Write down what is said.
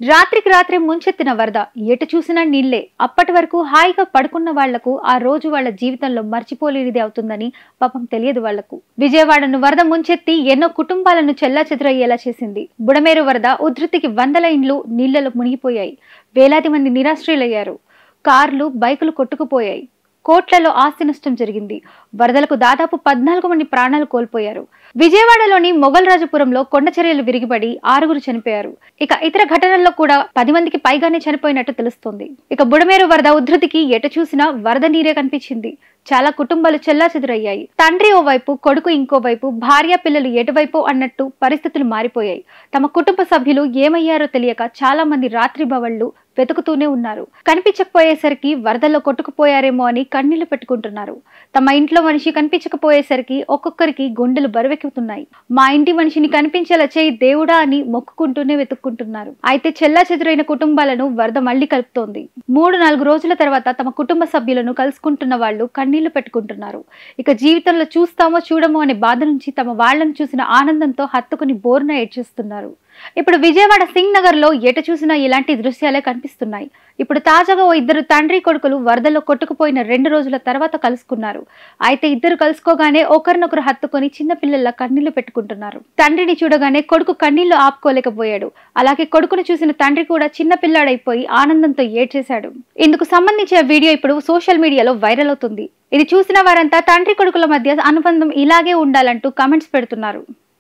రాత్రికి రాత్రే ముంచెత్తిన వరద ఎటు చూసినా నీళ్లే. అప్పటి వరకు హాయిగా పడుకున్న వాళ్లకు ఆ రోజు వాళ్ల జీవితంలో మర్చిపోలేనిది అవుతుందని పాపం తెలియదు వాళ్లకు. విజయవాడను వరద ముంచెత్తి ఎన్నో కుటుంబాలను చెల్లాచెదురయ్యేలా చేసింది. బుడమేరు వరద ఉధృతికి వందల ఇండ్లు నీళ్లలో మునిగిపోయాయి. వేలాది మంది నిరాశ్రయులయ్యారు. కార్లు, బైకులు కొట్టుకుపోయాయి. కోట్లలో ఆస్తి నష్టం జరిగింది. వరదలకు దాదాపు 14 మంది ప్రాణాలు కోల్పోయారు. విజయవాడలోని మొగల్రాజపురంలో కొండ చర్యలు విరిగిపడి 6 చనిపోయారు. ఇక ఇతర ఘటనల్లో కూడా 10 మందికి పైగానే చనిపోయినట్టు తెలుస్తోంది. ఇక బుడమేరు వరద ఉధృతికి ఎటు చూసినా వరద నీరే కనిపించింది. చాలా కుటుంబాలు చెల్లాచెదురయ్యాయి. తండ్రి ఓవైపు, కొడుకు ఇంకోవైపు, భార్య పిల్లలు ఎటువైపు అన్నట్టు పరిస్థితులు మారిపోయాయి. తమ కుటుంబ సభ్యులు ఏమయ్యారో తెలియక చాలా మంది రాత్రి బవళ్లు వెతుకుతూనే ఉన్నారు. కనిపించకపోయేసరికి వరదల్లో కొట్టుకుపోయారేమో అని కన్నీళ్లు పెట్టుకుంటున్నారు. తమ ఇంట్లో మనిషి కనిపించకపోయేసరికి ఒక్కొక్కరికి గుండెలు బరువెక్కుతున్నాయి. మా ఇంటి మనిషిని కనిపించేలా చేయి దేవుడా అని మొక్కుకుంటూనే వెతుక్కుంటున్నారు. అయితే చెల్లాచెదురైన కుటుంబాలను వరద మళ్లీ కలుపుతోంది. 3-4 రోజుల తర్వాత తమ కుటుంబ సభ్యులను కలుసుకుంటున్న వాళ్ళు కన్నీళ్లు పెట్టుకుంటున్నారు. ఇక జీవితంలో చూస్తామో చూడమో అనే బాధ నుంచి తమ వాళ్లను చూసిన ఆనందంతో హత్తుకుని బోరున ఏడ్చేస్తున్నారు. ఇప్పుడు విజయవాడ సింగ్ నగర్ లో ఎటు చూసినా ఇలాంటి దృశ్యాలే కనిపిస్తున్నాయి. ఇప్పుడు తాజాగా ఓ ఇద్దరు తండ్రి కొడుకులు వరదలో కొట్టుకుపోయిన 2 రోజుల తర్వాత కలుసుకున్నారు. అయితే ఇద్దరు కలుసుకోగానే ఒకరినొకరు హత్తుకొని చిన్నపిల్లల్లా కన్నీళ్లు పెట్టుకుంటున్నారు. తండ్రిని చూడగానే కొడుకు కన్నీళ్లు ఆపుకోలేకపోయాడు. అలాగే కొడుకును చూసిన తండ్రి కూడా చిన్నపిల్లాడైపోయి ఆనందంతో ఏడ్చేశాడు. ఇందుకు సంబంధించిన వీడియో ఇప్పుడు సోషల్ మీడియాలో వైరల్ అవుతుంది. ఇది చూసిన వారంతా తండ్రి కొడుకుల మధ్య అనుబంధం ఇలాగే ఉండాలంటూ కామెంట్స్ పెడుతున్నారు.